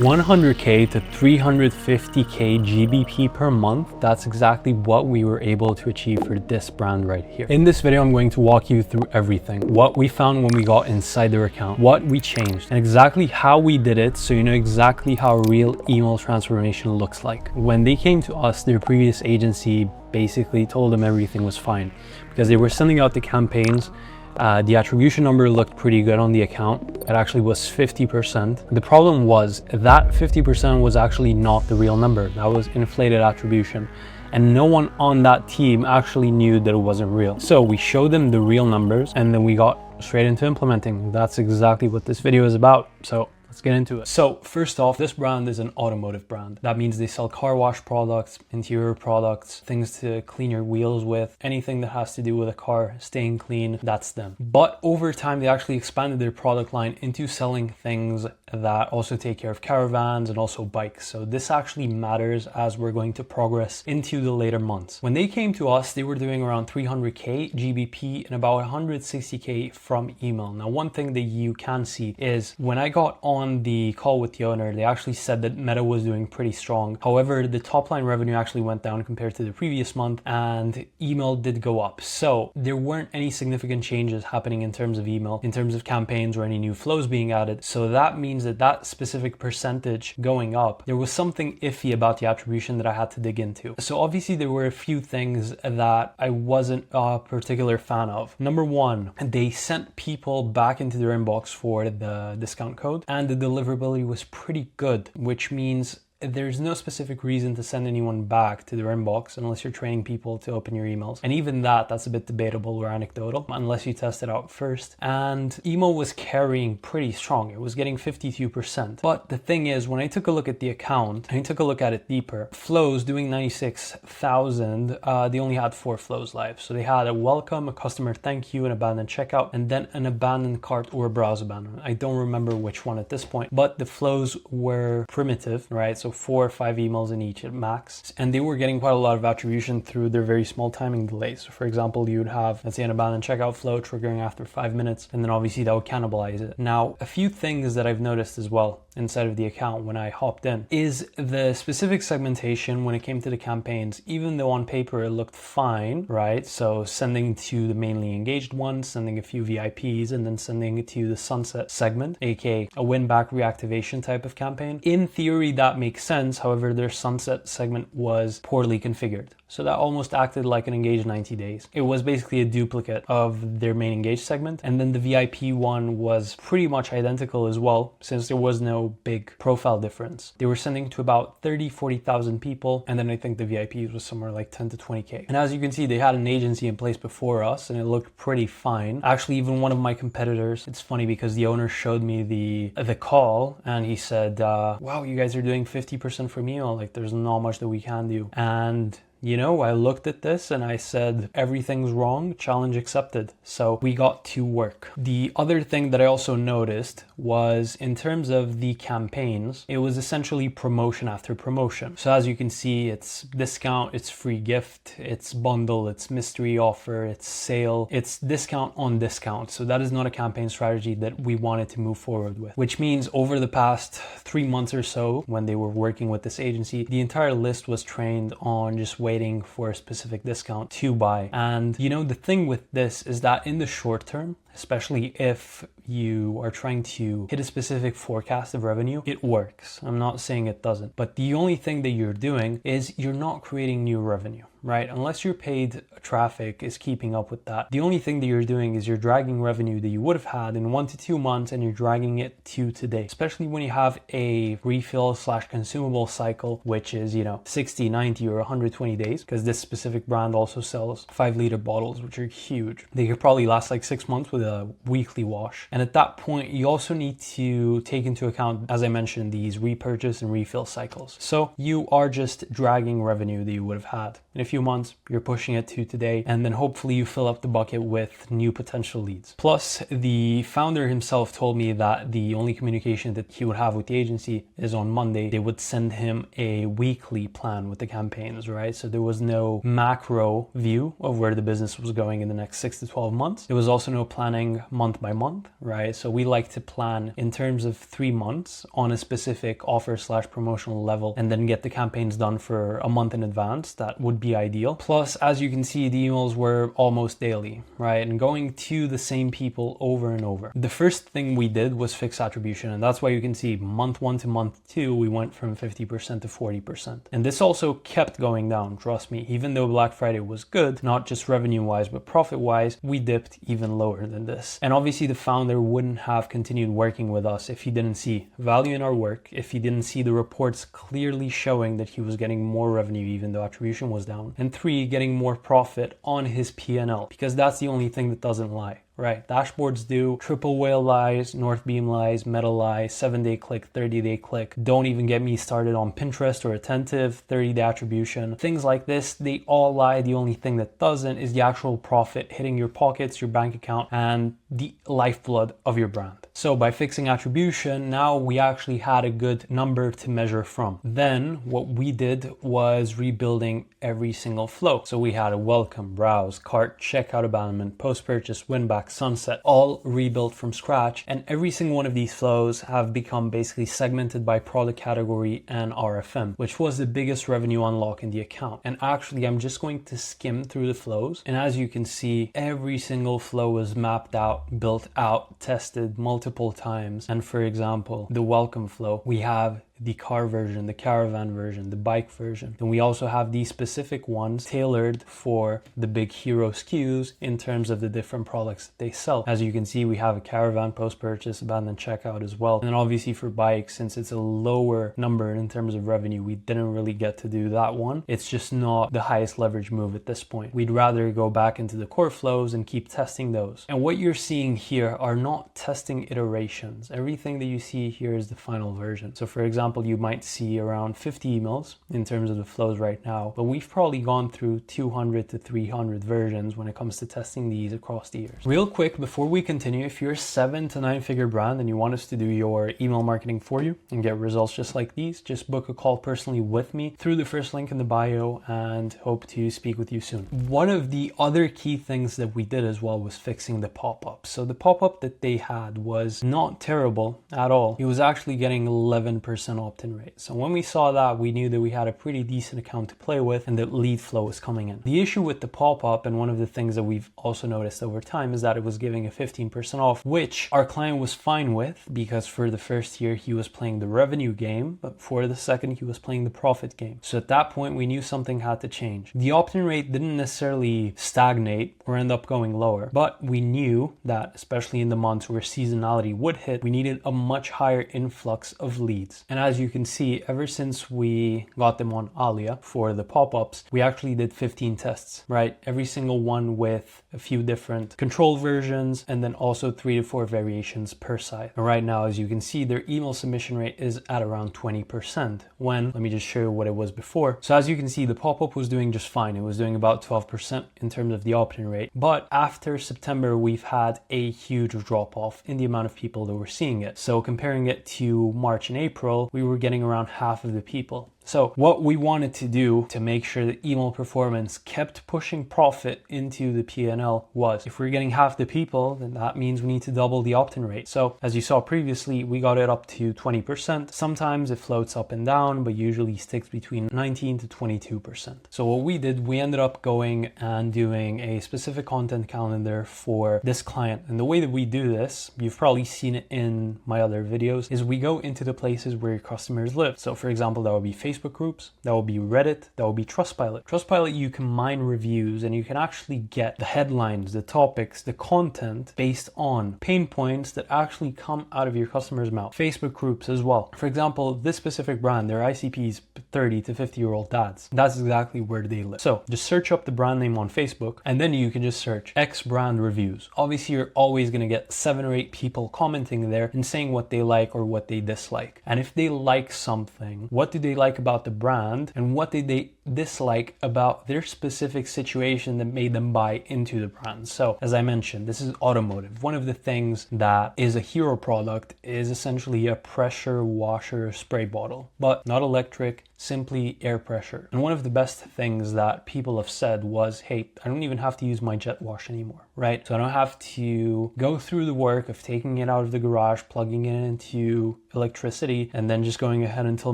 100K to 350K GBP per month, that's exactly what we were able to achieve for this brand right here. In this video, I'm going to walk you through everything, what we found when we got inside their account, what we changed, and exactly how we did it, so you know exactly how a real email transformation looks like. When they came to us, their previous agency basically told them everything was fine because they were sending out the campaigns. The attribution number looked pretty good on the account. It actually was 50%. The problem was that 50% was actually not the real number. That was inflated attribution. And no one on that team actually knew that it wasn't real. So we showed them the real numbers and then we got straight into implementing. That's exactly what this video is about. So let's get into it. So first off, this brand is an automotive brand. That means they sell car wash products, interior products, things to clean your wheels with, anything that has to do with a car staying clean, that's them. But over time, they actually expanded their product line into selling things that also take care of caravans and also bikes. So this actually matters as we're going to progress into the later months. When they came to us, they were doing around 300K GBP and about 160K from email. Now, one thing that you can see is when I got on the call with the owner, they actually said that Meta was doing pretty strong. However, the top line revenue actually went down compared to the previous month and email did go up. So there weren't any significant changes happening in terms of email, in terms of campaigns or any new flows being added. So that means that specific percentage going up, there was something iffy about the attribution that I had to dig into. So obviously there were a few things that I wasn't a particular fan of. Number one, they sent people back into their inbox for the discount code and the deliverability was pretty good, which means there's no specific reason to send anyone back to their inbox unless you're training people to open your emails. And even that's a bit debatable or anecdotal unless you test it out first. And email was carrying pretty strong. It was getting 52%. But the thing is, when I took a look at the account, and I took a look at it deeper, flows doing 96,000, they only had 4 flows live. So they had a welcome, a customer thank you, an abandoned checkout, and then an abandoned cart or browse abandonment. I don't remember which one at this point, but the flows were primitive, right? So 4 or 5 emails in each at max, and they were getting quite a lot of attribution through their very small timing delays. So for example, you would have, let's say, an abandoned checkout flow triggering after 5 minutes, and then obviously that would cannibalize it. Now, a few things that I've noticed as well inside of the account when I hopped in is the specific segmentation when it came to the campaigns. Even though on paper it looked fine, right? So sending to the mainly engaged ones, sending a few VIPs, and then sending it to the sunset segment, aka a win back reactivation type of campaign. In theory, that makes sense. However, their sunset segment was poorly configured. So that almost acted like an engaged 90 days. It was basically a duplicate of their main engaged segment. And then the VIP one was pretty much identical as well, since there was no big profile difference. They were sending to about 40,000 people. And then I think the VIPs was somewhere like 10 to 20K. And as you can see, they had an agency in place before us and it looked pretty fine. Actually, even one of my competitors, it's funny because the owner showed me the call and he said, wow, you guys are doing 50% from email. Like there's not much that we can do. And you know, I looked at this and I said, everything's wrong, challenge accepted. So we got to work. The other thing that I also noticed was in terms of the campaigns, it was essentially promotion after promotion. So as you can see, it's discount, it's free gift, it's bundle, it's mystery offer, it's sale, it's discount on discount. So that is not a campaign strategy that we wanted to move forward with, which means over the past 3 months or so, when they were working with this agency, the entire list was trained on just waiting for a specific discount to buy. And you know, the thing with this is that in the short term, especially if you are trying to hit a specific forecast of revenue, it works. I'm not saying it doesn't, but the only thing that you're doing is you're not creating new revenue, right? Unless your paid traffic is keeping up with that. The only thing that you're doing is you're dragging revenue that you would have had in 1 to 2 months and you're dragging it to today, especially when you have a refill / consumable cycle, which is, you know, 60, 90 or 120 days, because this specific brand also sells 5-liter bottles, which are huge. They could probably last like 6 months with a weekly wash. And at that point, you also need to take into account, as I mentioned, these repurchase and refill cycles. So you are just dragging revenue that you would have had in a few months, you're pushing it to today, and then hopefully you fill up the bucket with new potential leads. Plus, the founder himself told me that the only communication that he would have with the agency is on Monday. They would send him a weekly plan with the campaigns, right? So there was no macro view of where the business was going in the next 6 to 12 months. There was also no plan planning month by month, right? So we like to plan in terms of 3 months on a specific offer/promotional level and then get the campaigns done for a month in advance. That would be ideal. Plus, as you can see, the emails were almost daily, right? And going to the same people over and over. The first thing we did was fix attribution, and that's why you can see month 1 to month 2, we went from 50% to 40%. And this also kept going down, trust me. Even though Black Friday was good, not just revenue-wise, but profit-wise, we dipped even lower than this. And obviously the founder wouldn't have continued working with us if he didn't see value in our work, if he didn't see the reports clearly showing that he was getting more revenue even though attribution was down. And 3, getting more profit on his P&L, because that's the only thing that doesn't lie. Right, dashboards do. Triple whale lies, North Beam lies, Meta lies, 7-day click, 30-day click. Don't even get me started on Pinterest or Attentive, 30-day attribution. Things like this, they all lie. The only thing that doesn't is the actual profit hitting your pockets, your bank account, and the lifeblood of your brand. So by fixing attribution, now we actually had a good number to measure from. Then what we did was rebuilding every single flow. So we had a welcome, browse, cart, checkout abandonment, post-purchase, win back, sunset, all rebuilt from scratch. And every single one of these flows have become basically segmented by product category and RFM, which was the biggest revenue unlock in the account. And actually, I'm just going to skim through the flows. And as you can see, every single flow was mapped out, built out, tested multiple times. And for example, the welcome flow, we have the car version, the caravan version, the bike version. And we also have these specific ones tailored for the big hero SKUs in terms of the different products that they sell. As you can see, we have a caravan post-purchase, abandoned checkout as well. And then obviously for bikes, since it's a lower number in terms of revenue, we didn't really get to do that one. It's just not the highest leverage move at this point. We'd rather go back into the core flows and keep testing those. And what you're seeing here are not testing iterations. Everything that you see here is the final version. So for example, you might see around 50 emails in terms of the flows right now, but we've probably gone through 200 to 300 versions when it comes to testing these across the years. Real quick, before we continue, if you're a 7 to 9 figure brand and you want us to do your email marketing for you and get results just like these, just book a call personally with me through the first link in the bio and hope to speak with you soon. One of the other key things that we did as well was fixing the pop-up. So the pop-up that they had was not terrible at all. It was actually getting 11% opt-in rate. So when we saw that, we knew that we had a pretty decent account to play with and that lead flow was coming in. The issue with the pop-up, and one of the things that we've also noticed over time, is that it was giving a 15% off, which our client was fine with because for the first year he was playing the revenue game, but for the second he was playing the profit game. So at that point we knew something had to change. The opt-in rate didn't necessarily stagnate or end up going lower, but we knew that especially in the months where seasonality would hit, we needed a much higher influx of leads. And as you can see, ever since we got them on Alia for the pop-ups, we actually did 15 tests, right? Every single one with a few different control versions and then also 3 to 4 variations per site. And right now, as you can see, their email submission rate is at around 20% when, let me just show you what it was before. So as you can see, the pop-up was doing just fine. It was doing about 12% in terms of the opt-in rate. But after September, we've had a huge drop off in the amount of people that were seeing it. So comparing it to March and April, we were getting around half of the people. So what we wanted to do to make sure that email performance kept pushing profit into the P&L was, if we're getting half the people, then that means we need to double the opt-in rate. So as you saw previously, we got it up to 20%. Sometimes it floats up and down, but usually sticks between 19 to 22%. So what we did, we ended up going and doing a specific content calendar for this client. And the way that we do this, you've probably seen it in my other videos, is we go into the places where your customers live. So for example, that would be Facebook groups, that will be Reddit, that will be Trustpilot. Trustpilot, you can mine reviews and you can actually get the headlines, the topics, the content based on pain points that actually come out of your customer's mouth. Facebook groups as well. For example, this specific brand, their ICPs 30 to 50-year-old dads. That's exactly where they live. So just search up the brand name on Facebook and then you can just search X brand reviews. Obviously, you're always going to get 7 or 8 people commenting there and saying what they like or what they dislike. And if they like something, what do they like about the brand and what did they dislike about their specific situation that made them buy into the brand? So as I mentioned, this is automotive. One of the things that is a hero product is essentially a pressure washer spray bottle, but not electric, simply air pressure. And one of the best things that people have said was, hey, I don't even have to use my jet wash anymore, right? So I don't have to go through the work of taking it out of the garage, plugging it into electricity, and then just going ahead until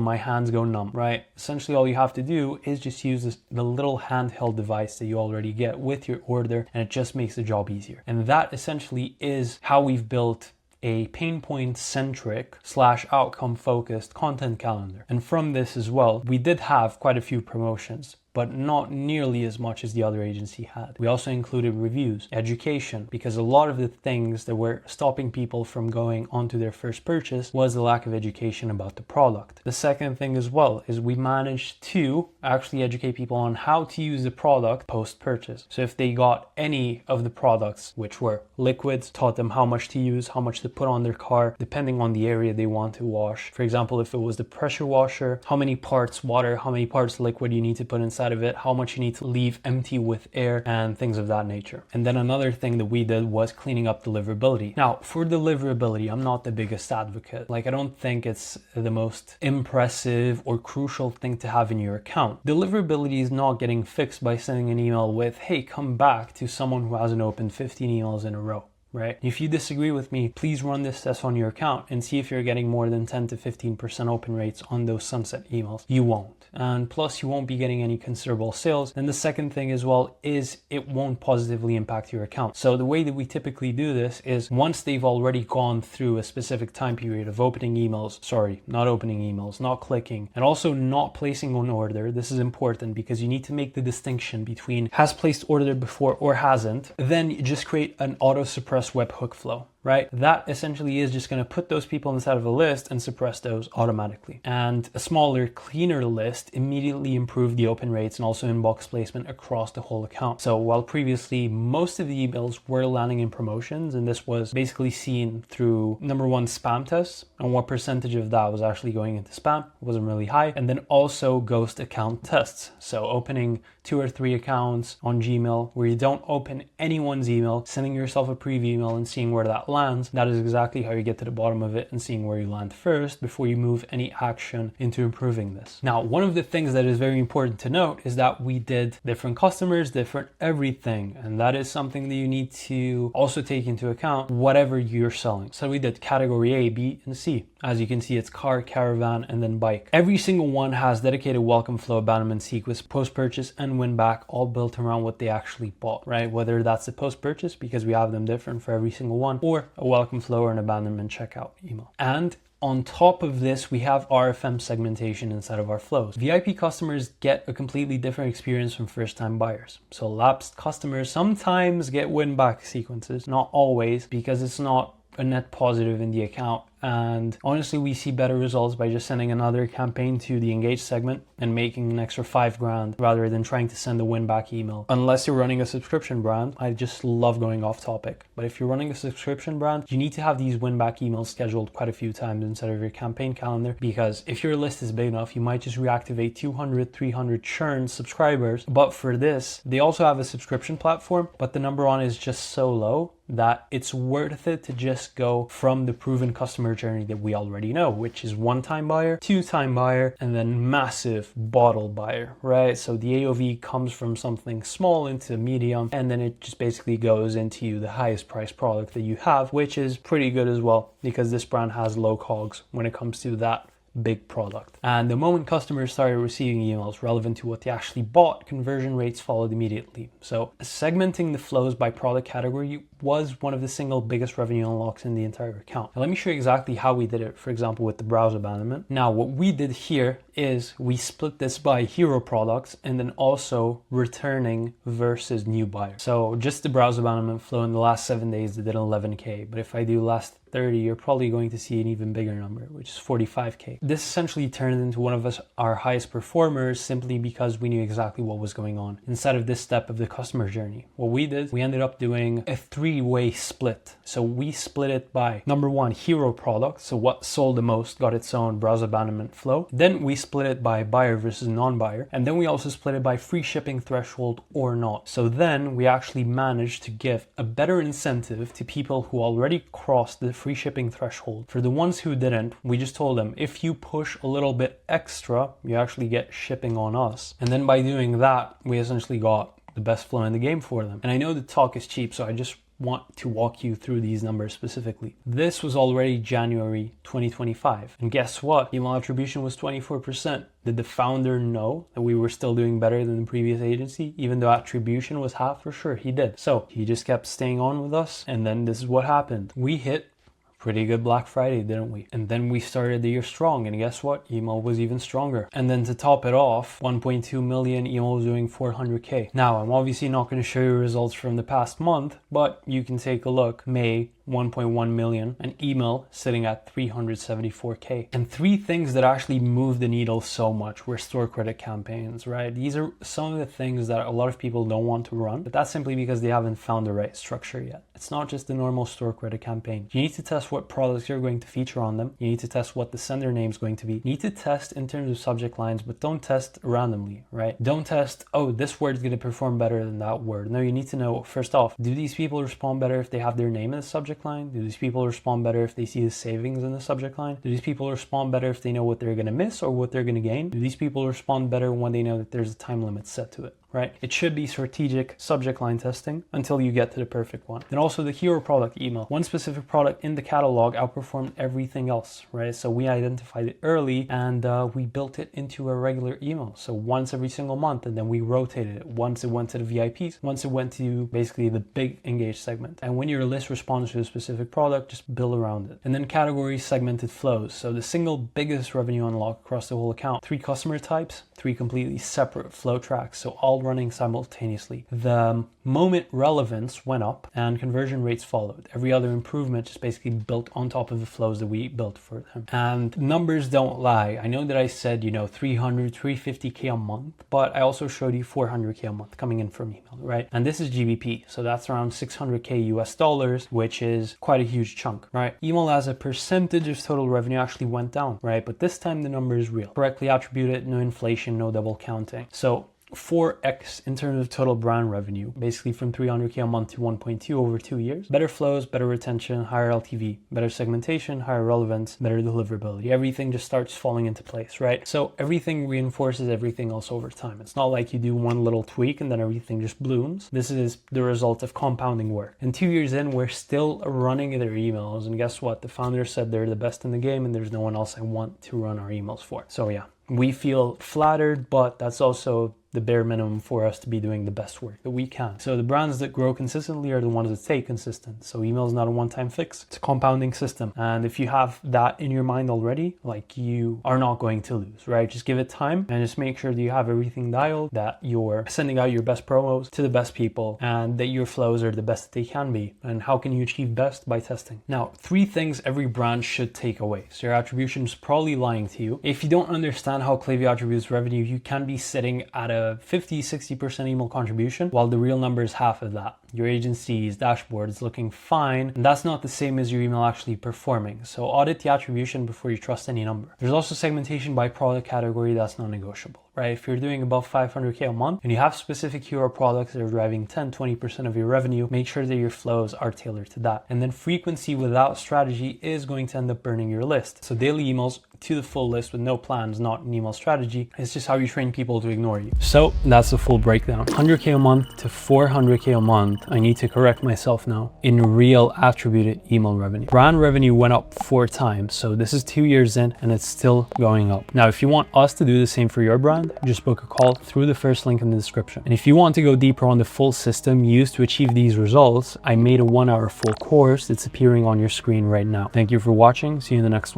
my hands go numb, right? Essentially, all you have to do is just use the little handheld device that you already get with your order, and it just makes the job easier. And that essentially is how we've built a pain point centric / outcome focused content calendar. And from this as well, we did have quite a few promotions, but not nearly as much as the other agency had. We also included reviews, education, because a lot of the things that were stopping people from going on to their first purchase was the lack of education about the product. The second thing as well is we managed to actually educate people on how to use the product post-purchase. So if they got any of the products, which were liquids, taught them how much to use, how much to put on their car, depending on the area they want to wash. For example, if it was the pressure washer, how many parts water, how many parts liquid you need to put inside of it, how much you need to leave empty with air, and things of that nature. And then another thing that we did was cleaning up deliverability. Now, for deliverability, I'm not the biggest advocate. Like, I don't think it's the most impressive or crucial thing to have in your account. Deliverability is not getting fixed by sending an email with, hey, come back, to someone who hasn't opened 15 emails in a row. Right? If you disagree with me, please run this test on your account and see if you're getting more than 10 to 15% open rates on those sunset emails. You won't. And plus, you won't be getting any considerable sales. And the second thing as well is it won't positively impact your account. So the way that we typically do this is once they've already gone through a specific time period of opening emails, not clicking, and also not placing an order. This is important because you need to make the distinction between has placed order before or hasn't. Then you just create an auto suppress webhook flow, right? That essentially is just going to put those people inside of a list and suppress those automatically. And a smaller, cleaner list immediately improved the open rates and also inbox placement across the whole account. So while previously most of the emails were landing in promotions, and this was basically seen through number one, spam tests, and what percentage of that was actually going into spam wasn't really high, and then also ghost account tests. So opening 2 or 3 accounts on Gmail where you don't open anyone's email, sending yourself a preview email and seeing where that lands. That is exactly how you get to the bottom of it and seeing where you land first before you move any action into improving this. Now, one of the things that is very important to note is that we did different customers, different everything, and that is something that you need to also take into account whatever you're selling. So we did category A, B, and C. As you can see, it's car, caravan, and then bike. Every single one has dedicated welcome flow, abandonment sequence, post-purchase, and win back, all built around what they actually bought, right? Whether that's the post-purchase, because we have them different for every single one, or a welcome flow or an abandonment checkout email. And on top of this, we have RFM segmentation inside of our flows. VIP customers get a completely different experience from first-time buyers. So lapsed customers sometimes get win-back sequences, not always, because it's not a net positive in the account. And honestly, we see better results by just sending another campaign to the engaged segment and making an extra $5,000 rather than trying to send a win back email. Unless you're running a subscription brand, I just love going off topic. But if you're running a subscription brand, you need to have these win back emails scheduled quite a few times instead of your campaign calendar, because if your list is big enough, you might just reactivate 200, 300 churn subscribers. But for this, they also have a subscription platform, but the number on is just so low that it's worth it to just go from the proven customer journey that we already know, which is 1-time buyer, 2-time buyer, and then massive bottle buyer, right? So the AOV comes from something small into medium, and then it just basically goes into the highest price product that you have, which is pretty good as well, because this brand has low COGS when it comes to that big product. And the moment customers started receiving emails relevant to what they actually bought, conversion rates followed immediately. So segmenting the flows by product category was one of the single biggest revenue unlocks in the entire account. Now let me show you exactly how we did it, for example, with the browse abandonment. Now what we did here is we split this by hero products and then also returning versus new buyers. So just the browse abandonment flow in the last 7 days, they did 11K. But if I do last 30, you're probably going to see an even bigger number, which is 45K. This essentially turned into one of our highest performers simply because we knew exactly what was going on inside of this step of the customer journey. What we did, we ended up doing a 3 three-way split. So we split it by number one, hero product. So what sold the most got its own browse abandonment flow. Then we split it by buyer versus non-buyer. And then we also split it by free shipping threshold or not. So then we actually managed to give a better incentive to people who already crossed the free shipping threshold. For the ones who didn't, we just told them, if you push a little bit extra, you actually get shipping on us. And then by doing that, we essentially got the best flow in the game for them. And I know the talk is cheap, so I just want to walk you through these numbers specifically. This was already January 2025. And guess what? Email attribution was 24%. Did the founder know that we were still doing better than the previous agency, even though attribution was half? For sure, he did. So he just kept staying on with us. And then this is what happened. We hit pretty good Black Friday, didn't we? And then we started the year strong, and guess what? Email was even stronger. And then to top it off, 1.2 million, email was doing 400K. Now, I'm obviously not going to show you results from the past month, but you can take a look. May, 1.1 million, and email sitting at 374K. And three things that actually moved the needle so much were store credit campaigns, right? These are some of the things that a lot of people don't want to run, but that's simply because they haven't found the right structure yet. It's not just the normal store credit campaign. You need to test what products you're going to feature on them. You need to test what the sender name is going to be. You need to test in terms of subject lines, but don't test randomly, right? Don't test, oh, this word is going to perform better than that word. No, you need to know, first off, do these people respond better if they have their name in the subject line? Do these people respond better if they see the savings in the subject line? Do these people respond better if they know what they're going to miss or what they're going to gain? Do these people respond better when they know that there's a time limit set to it? Right? It should be strategic subject line testing until you get to the perfect one. Then also the hero product email. One specific product in the catalog outperformed everything else, right? So we identified it early and we built it into a regular email. So once every single month, and then we rotated it. Once it went to the VIPs, once it went to basically the big engaged segment. And when your list responds to a specific product, just build around it. And then category segmented flows. So the single biggest revenue unlock across the whole account, 3 customer types, 3 completely separate flow tracks. So all running simultaneously. The moment relevance went up and conversion rates followed. Every other improvement just basically built on top of the flows that we built for them. And numbers don't lie. I know that I said, 300, 350K a month, but I also showed you 400K a month coming in from email, right? And this is GBP. So that's around 600K US dollars, which is quite a huge chunk, right? Email as a percentage of total revenue actually went down, right? But this time the number is real. Correctly attributed, no inflation, no double counting. So 4x in terms of total brand revenue, basically from 300K a month to 1.2 over 2 years. Better flows, better retention, higher LTV, better segmentation, higher relevance, better deliverability. Everything just starts falling into place, right? So everything reinforces everything else over time. It's not like you do one little tweak and then everything just blooms. This is the result of compounding work. And 2 years in, we're still running their emails. And guess what? The founder said they're the best in the game and there's no one else I want to run our emails for. So yeah, we feel flattered, but that's also the bare minimum for us to be doing the best work that we can. So the brands that grow consistently are the ones that stay consistent. So email is not a one-time fix. It's a compounding system. And if you have that in your mind already, like, you are not going to lose, right? Just give it time and just make sure that you have everything dialed, that you're sending out your best promos to the best people, and that your flows are the best that they can be. And how can you achieve best? By testing. Now, 3 things every brand should take away. So your attribution is probably lying to you. If you don't understand how Klaviyo attributes revenue, you can be sitting at a 50-60% email contribution, while the real number is half of that. Your agency's dashboard is looking fine, and that's not the same as your email actually performing. So audit the attribution before you trust any number. There's also segmentation by product category. That's non-negotiable, right? If you're doing above 500K a month and you have specific hero products that are driving 10-20% of your revenue, make sure that your flows are tailored to that. And then frequency without strategy is going to end up burning your list. So daily emails to the full list with no plans, not an email strategy. It's just how you train people to ignore you. So that's the full breakdown. 100K a month to 400K a month. I need to correct myself now. In real attributed email revenue. Brand revenue went up 4 times. So this is 2 years in and it's still going up. Now, if you want us to do the same for your brand, just book a call through the first link in the description. And if you want to go deeper on the full system used to achieve these results, I made a 1-hour full course that's appearing on your screen right now. Thank you for watching. See you in the next one.